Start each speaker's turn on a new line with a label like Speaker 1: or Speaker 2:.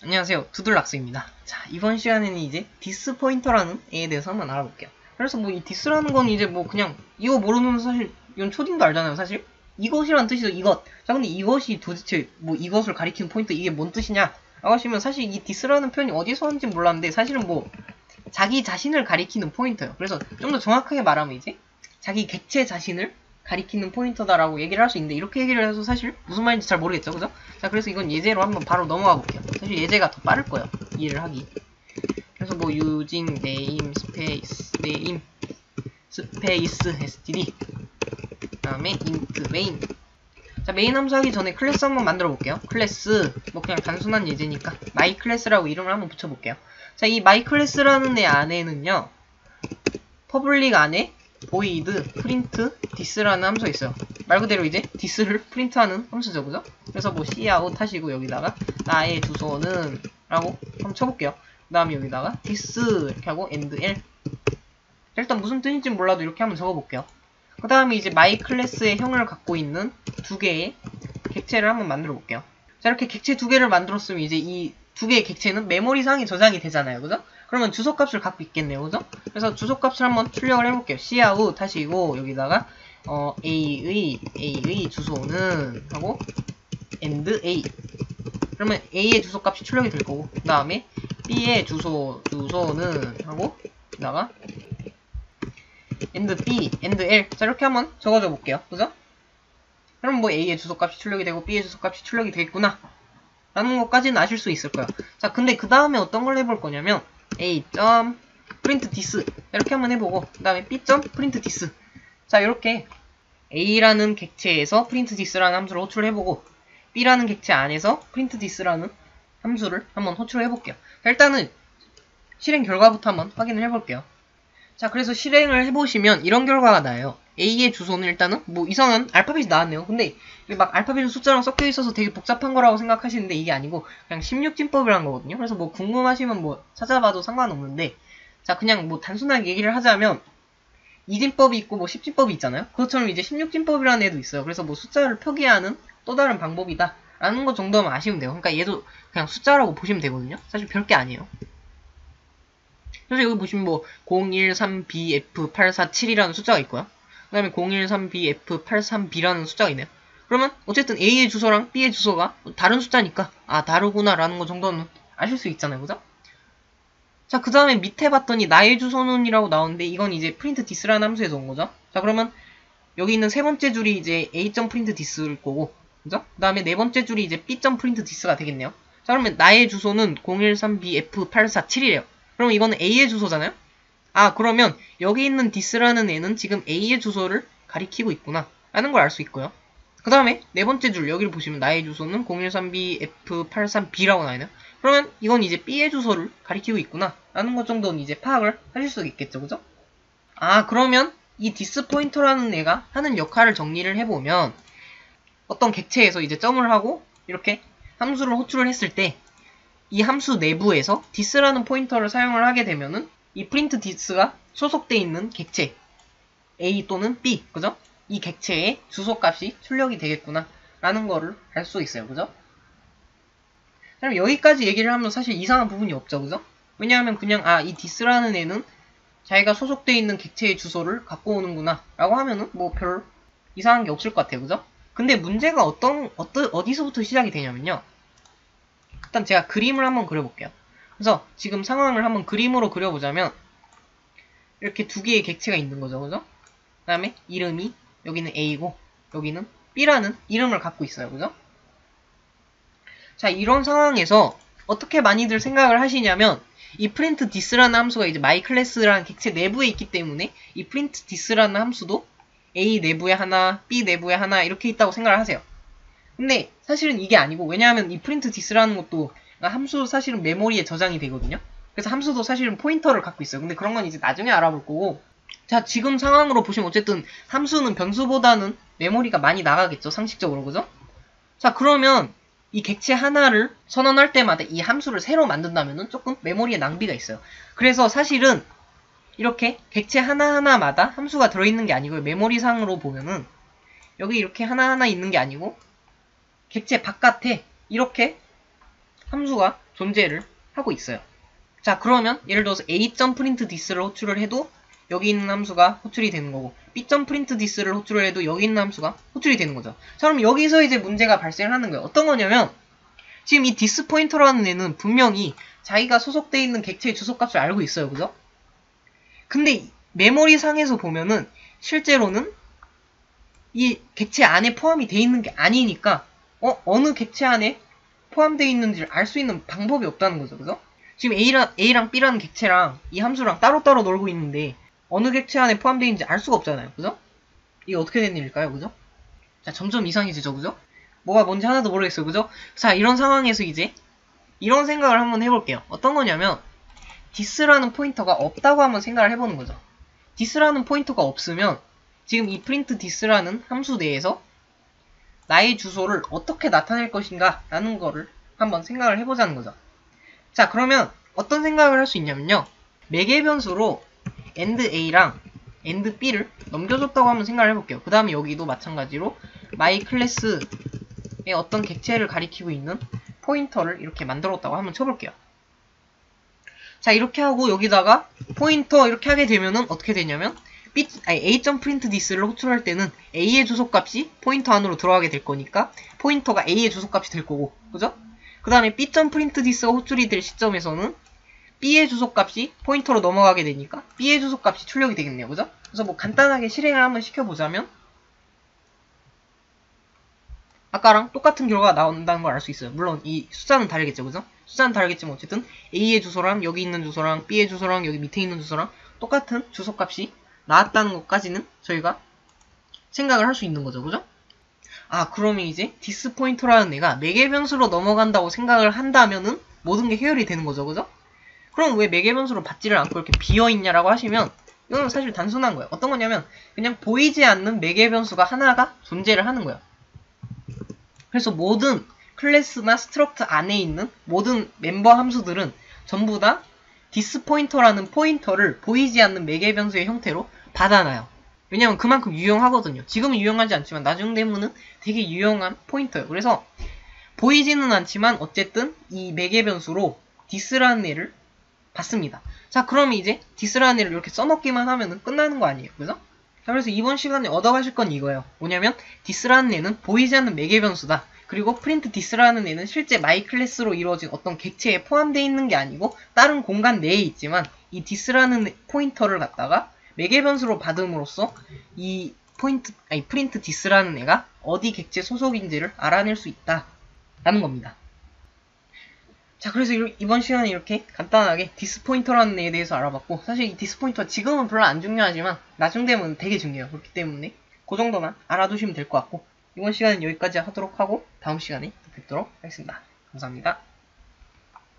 Speaker 1: 안녕하세요, 두들락스입니다. 자, 이번 시간에는 이제 디스 포인터라는 애에 대해서 한번 알아볼게요. 그래서 뭐 이 디스라는 건 이제 뭐 그냥 이거 모르는 사실 이건 초딩도 알잖아요, 사실. 이것이란 뜻이죠, 이것. 자, 근데 이것이 도대체 뭐 이것을 가리키는 포인트 이게 뭔 뜻이냐? 라고 하시면 사실 이 디스라는 표현이 어디서 왔는지 몰랐는데 사실은 뭐 자기 자신을 가리키는 포인터예요. 그래서 좀 더 정확하게 말하면 이제 자기 객체 자신을 가리키는 포인터다라고 얘기를 할 수 있는데 이렇게 얘기를 해서 사실 무슨 말인지 잘 모르겠죠, 그죠? 자, 그래서 이건 예제로 한번 바로 넘어가 볼게요. 사실 예제가 더 빠를 거예요, 이해를 하기. 그래서 뭐 using name space std 그 다음에 int main. 자, 메인 함수 하기 전에 클래스 한번 만들어 볼게요. 클래스 뭐 그냥 단순한 예제니까 my 클래스라고 이름을 한번 붙여볼게요. 자, 이 my 클래스라는 애 안에는요 public 안에 void print this라는 함수가 있어요. 말 그대로 이제 this를 프린트하는 함수죠, 그죠? 그래서 뭐 cout 하시고 여기다가 나의 주소는 라고 한번 쳐볼게요. 그 다음에 여기다가 this 이렇게 하고 and l. 일단 무슨 뜻인지 몰라도 이렇게 한번 적어볼게요. 그 다음에 이제 my 클래스의 형을 갖고 있는 두 개의 객체를 한번 만들어 볼게요. 자, 이렇게 객체 두 개를 만들었으면 이제 이 두 개의 객체는 메모리상에 저장이 되잖아요, 그죠? 그러면 주소값을 갖고 있겠네요, 그죠? 그래서 주소값을 한번 출력을 해볼게요. cout 하시고 여기다가 A의 주소는 하고 and A. 그러면 A의 주소값이 출력이 될 거고 그 다음에 B의 주소는 하고 여기다가 and B, and L. 자, 이렇게 한번 적어줘 볼게요, 그죠? 그럼 뭐 A의 주소값이 출력이 되고 B의 주소값이 출력이 되겠구나 라는 것까지는 아실 수 있을 거예요. 자, 근데 그 다음에 어떤 걸 해볼 거냐면 A. print this 이렇게 한번 해보고 그 다음에 B. print this. 자, 이렇게 A라는 객체에서 print this라는 함수를 호출을 해보고 B라는 객체 안에서 print this라는 함수를 한번 호출을 해볼게요. 자, 일단은 실행 결과부터 한번 확인을 해볼게요. 자, 그래서 실행을 해보시면 이런 결과가 나요. A의 주소는 일단은 뭐 이상한 알파벳이 나왔네요. 근데 이게 막 알파벳 숫자랑 섞여 있어서 되게 복잡한 거라고 생각하시는데 이게 아니고 그냥 16진법이란 거거든요. 그래서 뭐 궁금하시면 뭐 찾아봐도 상관없는데, 자, 그냥 뭐 단순하게 얘기를 하자면 2진법이 있고 뭐 10진법이 있잖아요. 그것처럼 이제 16진법이라는 애도 있어요. 그래서 뭐 숫자를 표기하는 또 다른 방법이다 라는 것 정도만 아시면 돼요. 그러니까 얘도 그냥 숫자라고 보시면 되거든요. 사실 별게 아니에요. 그래서 여기 보시면 뭐 013BF847이라는 숫자가 있고요. 그 다음에 013BF832라는 숫자가 있네요. 그러면 어쨌든 A의 주소랑 B의 주소가 다른 숫자니까 아, 다르구나 라는 거 정도는 아실 수 있잖아요, 그죠? 자, 그 다음에 밑에 봤더니 나의 주소는 이라고 나오는데 이건 이제 print this라는 함수에서 온 거죠. 자, 그러면 여기 있는 세 번째 줄이 이제 a.print this일 거고, 그죠? 그 다음에 네 번째 줄이 이제 b.print this가 되겠네요. 자, 그러면 나의 주소는 013bf847이래요. 그럼 이거는 A의 주소잖아요? 아, 그러면 여기 있는 this라는 애는 지금 A의 주소를 가리키고 있구나 라는 걸 알 수 있고요. 그 다음에 네 번째 줄 여기를 보시면 나의 주소는 013bf83b라고 나와있네요. 그러면 이건 이제 B의 주소를 가리키고 있구나 라는 것 정도는 이제 파악을 하실 수 있겠죠, 그죠? 아, 그러면 이 디스 포인터라는 애가 하는 역할을 정리를 해보면 어떤 객체에서 이제 점을 하고 이렇게 함수를 호출을 했을 때 이 함수 내부에서 this라는 포인터를 사용을 하게 되면은 이 print this가 소속되어 있는 객체 A 또는 B, 그죠? 이 객체의 주소값이 출력이 되겠구나 라는 거를 알 수 있어요, 그죠? 그럼 여기까지 얘기를 하면 사실 이상한 부분이 없죠, 그죠? 왜냐하면 그냥 이 this라는 애는 자기가 소속되어 있는 객체의 주소를 갖고 오는구나 라고 하면은 뭐 별 이상한 게 없을 것 같아요, 그죠? 근데 문제가 어디서부터 시작이 되냐면요, 일단 제가 그림을 한번 그려볼게요. 그래서 지금 상황을 한번 그림으로 그려보자면 이렇게 두 개의 객체가 있는 거죠, 그죠? 그 다음에 이름이 여기는 A고 여기는 B라는 이름을 갖고 있어요, 그죠? 자, 이런 상황에서 어떻게 많이들 생각을 하시냐면 이 print this라는 함수가 이제 my class라는 객체 내부에 있기 때문에 이 print this라는 함수도 A 내부에 하나, B 내부에 하나 이렇게 있다고 생각을 하세요. 근데 사실은 이게 아니고, 왜냐하면 이 print this라는 것도 함수 사실은 메모리에 저장이 되거든요. 그래서 함수도 사실은 포인터를 갖고 있어요. 근데 그런 건 이제 나중에 알아볼 거고, 자, 지금 상황으로 보시면 어쨌든 함수는 변수보다는 메모리가 많이 나가겠죠, 상식적으로, 그죠? 자, 그러면 이 객체 하나를 선언할 때마다 이 함수를 새로 만든다면은 조금 메모리에 낭비가 있어요. 그래서 사실은 이렇게 객체 하나하나마다 함수가 들어있는 게 아니고요, 메모리상으로 보면은 여기 이렇게 하나하나 있는 게 아니고 객체 바깥에 이렇게 함수가 존재를 하고 있어요. 자, 그러면 예를 들어서 a.printThis를 호출을 해도 여기 있는 함수가 호출이 되는 거고 b.printThis를 호출을 해도 여기 있는 함수가 호출이 되는 거죠. 자, 그럼 여기서 이제 문제가 발생을 하는 거예요. 어떤 거냐면 지금 이 this 포인터라는 애는 분명히 자기가 소속되어 있는 객체의 주소값을 알고 있어요. 그죠? 근데 메모리 상에서 보면은 실제로는 이 객체 안에 포함이 되어 있는 게 아니니까 어느 객체 안에 포함되어 있는지를 알 수 있는 방법이 없다는 거죠. 그죠? 지금 A랑 B라는 객체랑 이 함수랑 따로따로 놀고 있는데 어느 객체 안에 포함되어 있는지 알 수가 없잖아요. 그죠? 이게 어떻게 된 일일까요? 그죠? 자, 점점 이상해지죠. 그죠? 뭐가 뭔지 하나도 모르겠어요. 그죠? 자, 이런 상황에서 이제 이런 생각을 한번 해볼게요. 어떤 거냐면 this라는 포인터가 없다고 한번 생각을 해보는 거죠. this라는 포인터가 없으면 지금 이 print this라는 함수 내에서 나의 주소를 어떻게 나타낼 것인가 라는 거를 한번 생각을 해보자는 거죠. 자, 그러면 어떤 생각을 할 수 있냐면요. 매개 변수로 AND-A랑 AND-B를 넘겨줬다고 한번 생각을 해볼게요. 그 다음에 여기도 마찬가지로 my class의 어떤 객체를 가리키고 있는 포인터를 이렇게 만들었다고 한번 쳐볼게요. 자, 이렇게 하고 여기다가 포인터 이렇게 하게 되면은 어떻게 되냐면 a.printThis를 호출할 때는 a의 주소값이 포인터 안으로 들어가게 될 거니까 포인터가 a의 주소값이 될 거고, 그죠? 그 다음에 b.printThis가 호출이 될 시점에서는 b의 주소값이 포인터로 넘어가게 되니까 b의 주소값이 출력이 되겠네요. 그죠? 그래서 뭐 간단하게 실행을 한번 시켜보자면 아까랑 똑같은 결과가 나온다는 걸 알 수 있어요. 물론 이 숫자는 다르겠죠. 그죠? 숫자는 다르겠지만 어쨌든 a의 주소랑 여기 있는 주소랑 b의 주소랑 여기 밑에 있는 주소랑 똑같은 주소값이 나왔다는 것까지는 저희가 생각을 할 수 있는 거죠. 그죠? 아, 그러면 이제 this 포인터라는 애가 매개 변수로 넘어간다고 생각을 한다면은 모든 게 해결이 되는 거죠. 그죠? 그럼 왜 매개 변수로 받지를 않고 이렇게 비어있냐라고 하시면 이건 사실 단순한 거예요. 어떤 거냐면 그냥 보이지 않는 매개 변수가 하나가 존재를 하는 거예요. 그래서 모든 클래스나 스트럭트 안에 있는 모든 멤버 함수들은 전부 다 this 포인터라는 포인터를 보이지 않는 매개 변수의 형태로 받아놔요. 왜냐면 그만큼 유용하거든요. 지금은 유용하지 않지만 나중 되면은 되게 유용한 포인터예요. 그래서 보이지는 않지만 어쨌든 이 매개 변수로 this라는 애를 받습니다. 자, 그러면 이제 this라는 애를 이렇게 써놓기만 하면은 끝나는 거 아니에요. 그죠? 자, 그래서 이번 시간에 얻어가실 건 이거예요. 뭐냐면 this라는 애는 보이지 않는 매개 변수다. 그리고 print this라는 애는 실제 my 클래스로 이루어진 어떤 객체에 포함되어 있는 게 아니고 다른 공간 내에 있지만 이 this라는 포인터를 갖다가 매개 변수로 받음으로써 이 print this라는 애가 어디 객체 소속인지를 알아낼 수 있다라는 겁니다. 자, 그래서 이번 시간에 이렇게 간단하게 this 포인터라는 애에 대해서 알아봤고, 사실 이 this 포인터 지금은 별로 안 중요하지만 나중 되면 되게 중요해요. 그렇기 때문에 그 정도만 알아두시면 될 것 같고, 이번 시간은 여기까지 하도록 하고 다음 시간에 또 뵙도록 하겠습니다. 감사합니다.